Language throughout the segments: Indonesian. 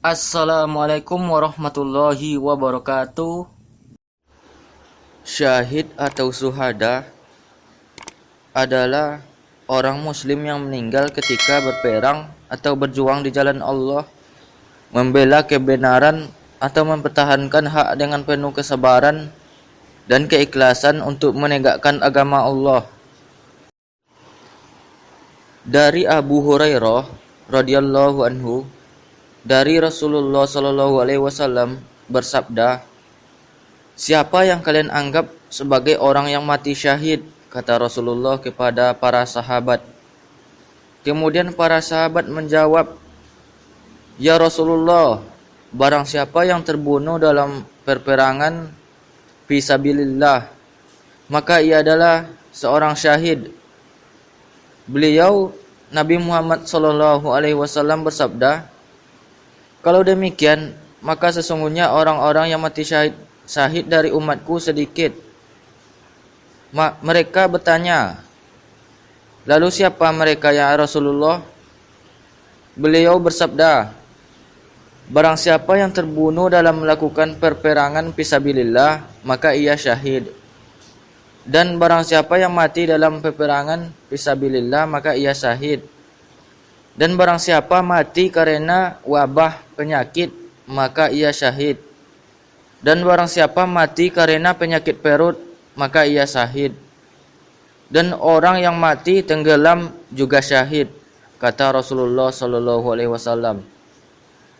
Assalamualaikum warahmatullahi wabarakatuh. Syahid atau syuhada adalah orang muslim yang meninggal ketika berperang atau berjuang di jalan Allah, membela kebenaran atau mempertahankan hak dengan penuh kesabaran dan keikhlasan untuk menegakkan agama Allah. Dari Abu Hurairah radhiyallahu anhu, dari Rasulullah Shallallahu alaihi wasallam bersabda, "Siapa yang kalian anggap sebagai orang yang mati syahid?" kata Rasulullah kepada para sahabat. Kemudian para sahabat menjawab, "Ya Rasulullah, barang siapa yang terbunuh dalam peperangan fisabilillah, maka ia adalah seorang syahid." Beliau Nabi Muhammad Shallallahu alaihi wasallam bersabda, "Kalau demikian, maka sesungguhnya orang-orang yang mati syahid dari umatku sedikit." Mereka bertanya, "Lalu siapa mereka ya Rasulullah?" Beliau bersabda, "Barang siapa yang terbunuh dalam melakukan peperangan fisabilillah, maka ia syahid. Dan barang siapa yang mati dalam peperangan fisabilillah, maka ia syahid. Dan barang siapa mati karena wabah penyakit, maka ia syahid. Dan barang siapa mati karena penyakit perut, maka ia syahid. Dan orang yang mati tenggelam juga syahid," kata Rasulullah Shallallahu alaihi wasallam.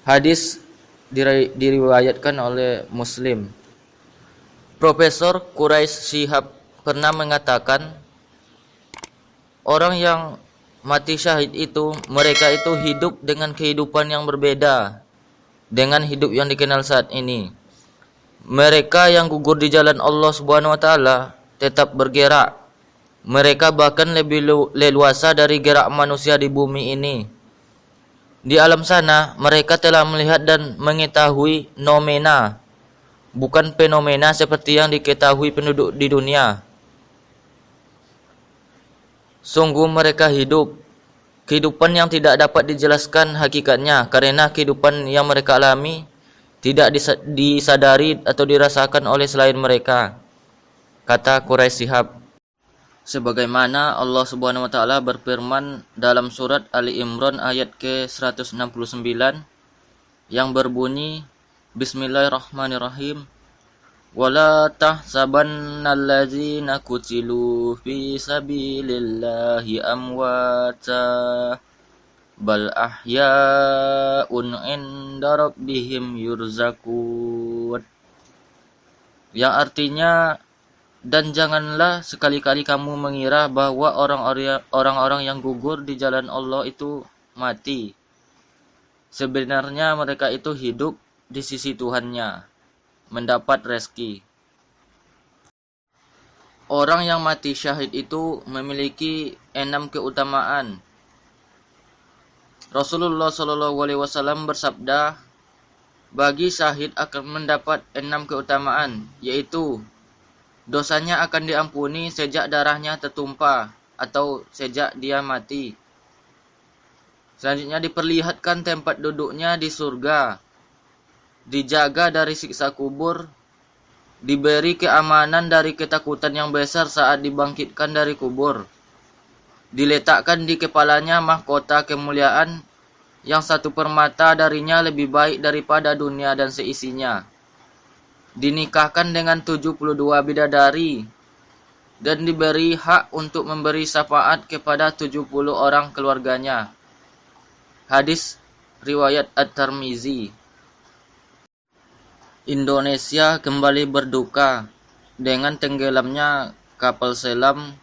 Hadis diriwayatkan oleh Muslim. Profesor Quraisy Shihab pernah mengatakan, orang yang mati syahid itu, mereka itu hidup dengan kehidupan yang berbeda dengan hidup yang dikenal saat ini. Mereka yang gugur di jalan Allah Subhanahu wa taala tetap bergerak. Mereka bahkan lebih leluasa dari gerak manusia di bumi ini. Di alam sana, mereka telah melihat dan mengetahui nomena, bukan fenomena seperti yang diketahui penduduk di dunia. Sungguh mereka hidup kehidupan yang tidak dapat dijelaskan hakikatnya, karena kehidupan yang mereka alami tidak disadari atau dirasakan oleh selain mereka, kata Quraisy Shihab. Sebagaimana Allah Subhanahu wa taala berfirman dalam surat Ali Imran ayat ke-169 yang berbunyi, Bismillahirrahmanirrahim, "Wala tahsabannallazina qutilu fi sabilillahi amwata bal ahya'un 'inda rabbihim yurzaqun." Yang artinya, dan janganlah sekali-kali kamu mengira bahwa orang-orang yang gugur di jalan Allah itu mati. Sebenarnya mereka itu hidup di sisi Tuhannya, mendapat rezeki. Orang yang mati syahid itu memiliki 6 keutamaan. Rasulullah Shallallahu alaihi wasallam bersabda, bagi syahid akan mendapat 6 keutamaan, yaitu dosanya akan diampuni sejak darahnya tertumpah atau sejak dia mati. Selanjutnya diperlihatkan tempat duduknya di surga, dijaga dari siksa kubur, diberi keamanan dari ketakutan yang besar saat dibangkitkan dari kubur, diletakkan di kepalanya mahkota kemuliaan yang satu permata darinya lebih baik daripada dunia dan seisinya, dinikahkan dengan 72 bidadari, dan diberi hak untuk memberi syafaat kepada 70 orang keluarganya. Hadis riwayat At-Tirmizi. Indonesia kembali berduka dengan tenggelamnya kapal selam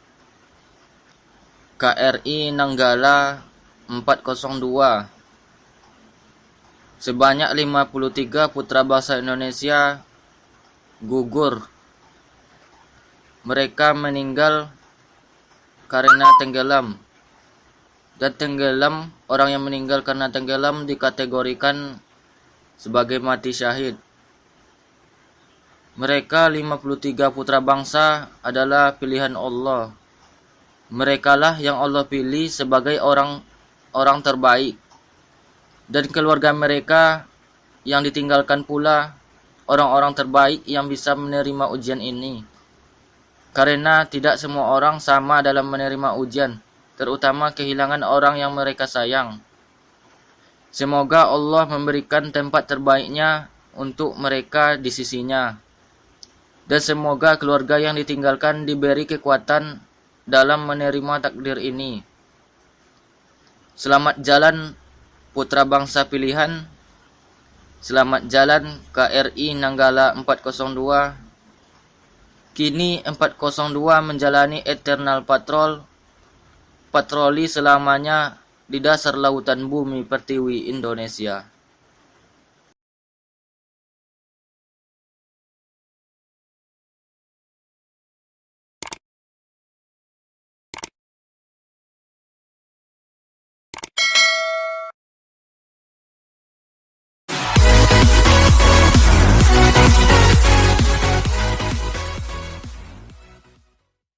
KRI Nanggala 402. Sebanyak 53 putra bangsa Indonesia gugur. Mereka meninggal karena tenggelam. Dan orang yang meninggal karena tenggelam dikategorikan sebagai mati syahid. Mereka 53 putra bangsa adalah pilihan Allah. Merekalah yang Allah pilih sebagai orang terbaik. Dan keluarga mereka yang ditinggalkan pula orang-orang terbaik yang bisa menerima ujian ini. Karena tidak semua orang sama dalam menerima ujian, terutama kehilangan orang yang mereka sayang. Semoga Allah memberikan tempat terbaiknya untuk mereka di sisinya. Dan semoga keluarga yang ditinggalkan diberi kekuatan dalam menerima takdir ini. Selamat jalan putra bangsa pilihan. Selamat jalan KRI Nanggala 402. Kini 402 menjalani eternal patroli selamanya di dasar lautan bumi pertiwi Indonesia.